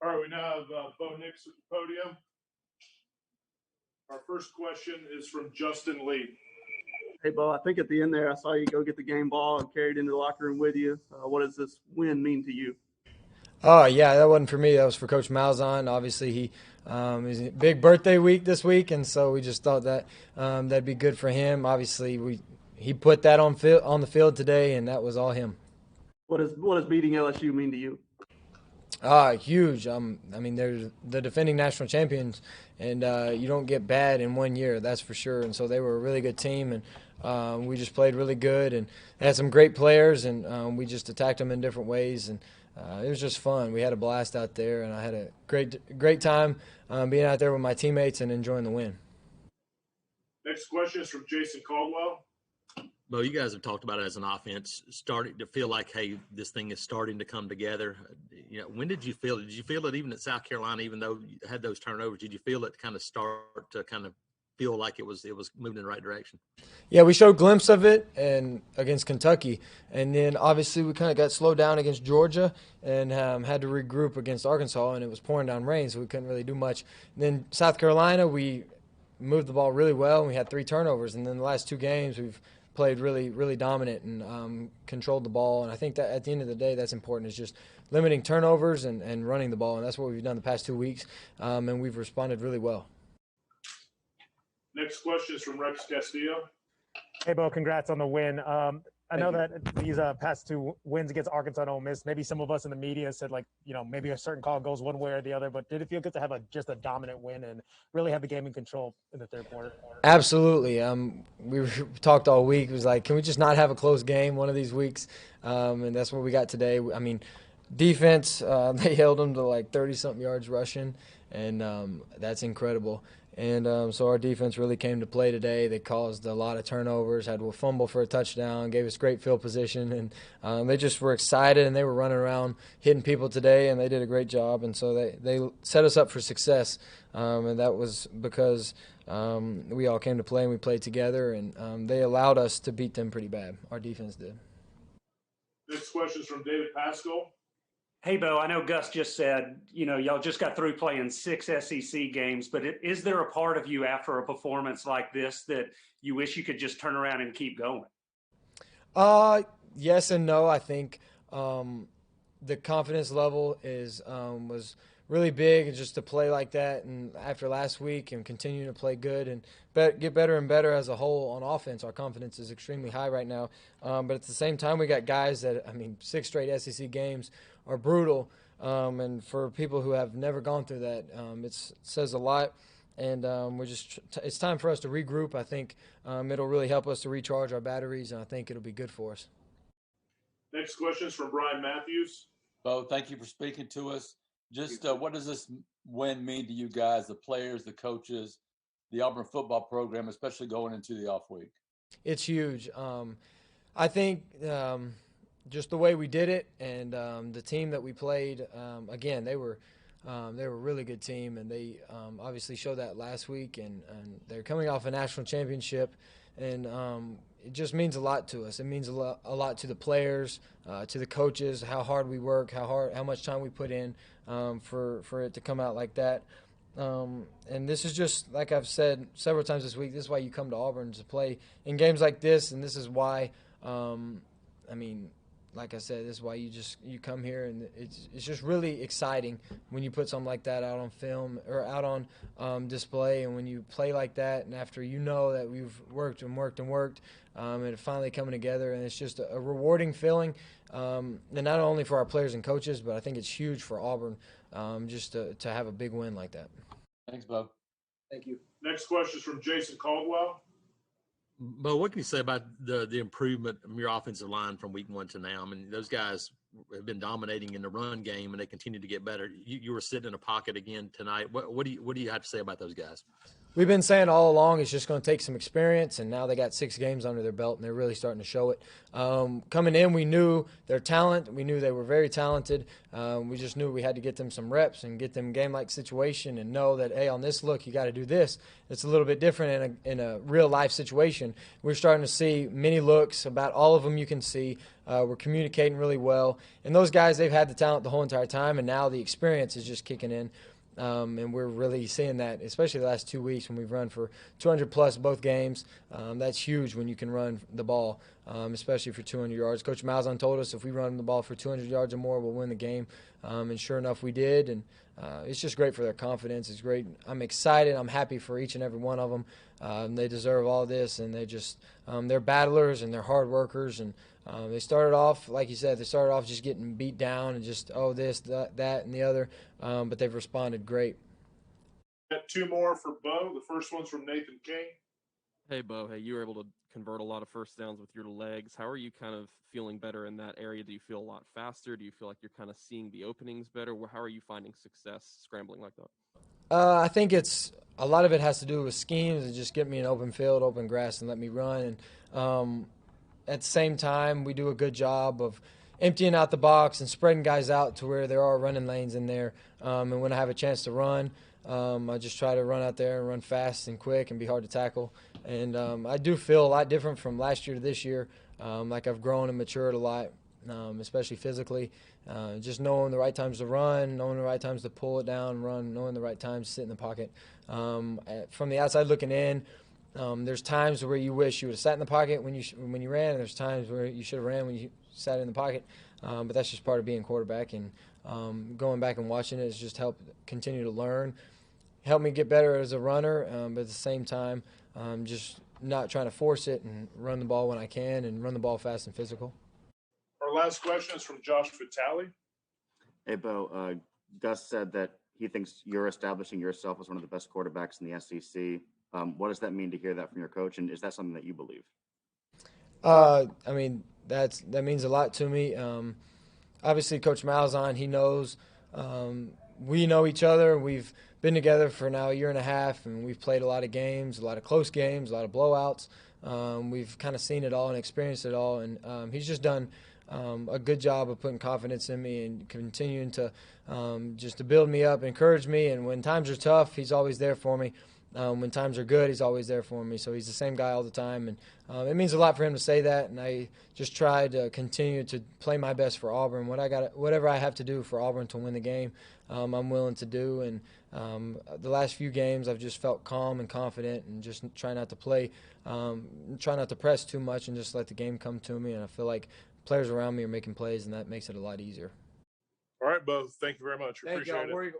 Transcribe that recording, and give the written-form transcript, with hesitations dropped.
All right, we now have Bo Nix at the podium. Our first question is from Justin Lee. Hey, Bo, I think at the end there I saw you go get the game ball and carry it into the locker room with you. What does this win mean to you? Oh, yeah, that wasn't for me. That was for Coach Malzahn. Obviously, he is a big birthday week this week, and so we just thought that that'd be good for him. Obviously, he put that on the field today, and that was all him. What does beating LSU mean to you? Huge. I mean, they're the defending national champions, and you don't get bad in 1 year, that's for sure. And so they were a really good team, and we just played really good, and they had some great players, and we just attacked them in different ways, and it was just fun. We had a blast out there, and I had a great time being out there with my teammates and enjoying the win. Next question is from Jason Caldwell. Bo, you guys have talked about it as an offense starting to feel like, hey, this thing is starting to come together. You know, when did you feel it? Did you feel it even at South Carolina, even though you had those turnovers? Did you feel it kind of start to kind of feel like it was moving in the right direction? Yeah, we showed a glimpse of it and against Kentucky, and then obviously we kind of got slowed down against Georgia and had to regroup against Arkansas, and it was pouring down rain, so we couldn't really do much. And then South Carolina, we moved the ball really well, and we had 3 turnovers, and then the last 2 games we've played really, really dominant and controlled the ball. And I think that at the end of the day, that's important, is just limiting turnovers and running the ball. And that's what we've done the past 2 weeks, and we've responded really well. Next question is from Rex Castillo. Hey, Bo, congrats on the win. I know that these past 2 wins against Arkansas and Ole Miss, maybe some of us in the media said, like, you know, maybe a certain call goes one way or the other, but did it feel good to have just a dominant win and really have the game in control in the third quarter? Absolutely. We talked all week. It was like, can we just not have a close game one of these weeks? And that's what we got today. I mean, defense, they held them to like 30-something yards rushing, and that's incredible. And so our defense really came to play today. They caused a lot of turnovers, had a fumble for a touchdown, gave us great field position, and they just were excited, and they were running around hitting people today, and they did a great job. And so they set us up for success, and that was because we all came to play and we played together, and they allowed us to beat them pretty bad. Our defense did. Next question is from David Pascal. Hey, Bo, I know Gus just said, you know, y'all just got through playing 6 SEC games, but is there a part of you after a performance like this that you wish you could just turn around and keep going? Yes and no. I think the confidence level was really big, just to play like that, and after last week and continue to play good and get better and better as a whole on offense. Our confidence is extremely high right now, but at the same time we got guys that, I mean, 6 straight SEC games are brutal, and for people who have never gone through that, it says a lot, and it's time for us to regroup. I think it'll really help us to recharge our batteries, and I think it'll be good for us. Next question is from Brian Matthews. Bo, thank you for speaking to us. Just what does this win mean to you guys, the players, the coaches, the Auburn football program, especially going into the off week? It's huge. I think just the way we did it, and the team that we played, again, they were a really good team, and they obviously showed that last week, and they're coming off a national championship, and it just means a lot to us. It means a lot to the players, to the coaches, how hard we work, how much time we put in for it to come out like that. And this is just, like I've said several times this week, this is why you come to Auburn, to play in games like this, and this is why, I mean, like I said, this is why you come here, and it's just really exciting when you put something like that out on film or out on display, and when you play like that, and after you know that we've worked and worked and worked, and it finally coming together, and it's just a rewarding feeling, and not only for our players and coaches, but I think it's huge for Auburn, just to have a big win like that. Thanks, Bo. Thank you. Next question is from Jason Caldwell. Bo, what can you say about the improvement of your offensive line from week 1 to now? I mean, those guys have been dominating in the run game, and they continue to get better. You were sitting in a pocket again tonight. What do you have to say about those guys? we've been saying all along it's just going to take some experience, and now they got 6 games under their belt, and they're really starting to show it. Coming in, we knew their talent. We knew they were very talented. We just knew we had to get them some reps and get them game-like situation and know that, hey, on this look, you got to do this. It's a little bit different in a real-life situation. We're starting to see many looks. About all of them you can see. We're communicating really well. And those guys, they've had the talent the whole entire time, and now the experience is just kicking in. And we're really seeing that, especially the last 2 weeks when we've run for 200-plus both games. That's huge when you can run the ball, especially for 200 yards. Coach Malzahn told us if we run the ball for 200 yards or more, we'll win the game. And sure enough, we did. And it's just great for their confidence. It's great. I'm excited. I'm happy for each and every one of them. They deserve all this, and they're battlers and they're hard workers. And they started off, like you said, just getting beat down and just, this, that, and the other. But they've responded great. Got 2 more for Bo. The first one's from Nathan King. Hey, Bo. Hey, you were able to convert a lot of first downs with your legs. How are you kind of feeling better in that area? Do you feel a lot faster? Do you feel like you're kind of seeing the openings better? How are you finding success scrambling like that? I think a lot of it has to do with schemes and just get me an open field, open grass, and let me run. And at the same time, we do a good job of emptying out the box and spreading guys out to where there are running lanes in there. And when I have a chance to run, I just try to run out there and run fast and quick and be hard to tackle. And I do feel a lot different from last year to this year. Like I've grown and matured a lot, especially physically. Just knowing the right times to run, knowing the right times to pull it down, run, knowing the right times to sit in the pocket. From the outside looking in, there's times where you wish you would have sat in the pocket when you ran, and there's times where you should have ran when you sat in the pocket. But that's just part of being quarterback. And going back and watching it has just helped continue to learn, help me get better as a runner, but at the same time, just not trying to force it and run the ball when I can and run the ball fast and physical. Our last question is from Josh Vitale. Hey, Bo. Gus said that he thinks you're establishing yourself as one of the best quarterbacks in the SEC. What does that mean to hear that from your coach, and is that something that you believe? I mean, that means a lot to me. Obviously, Coach Malzahn, he knows. We know each other. We've been together for now a year and a half, and we've played a lot of games, a lot of close games, a lot of blowouts. We've kind of seen it all and experienced it all, and he's just done a good job of putting confidence in me and continuing to just to build me up, encourage me. And when times are tough, he's always there for me. When times are good, he's always there for me. So he's the same guy all the time, and it means a lot for him to say that. And I just try to continue to play my best for Auburn. Whatever I have to do for Auburn to win the game, I'm willing to do. And the last few games, I've just felt calm and confident, and just try not to press too much, and just let the game come to me. And I feel like players around me are making plays, and that makes it a lot easier. All right, Bo. Thank you very much. Thank Appreciate you. it.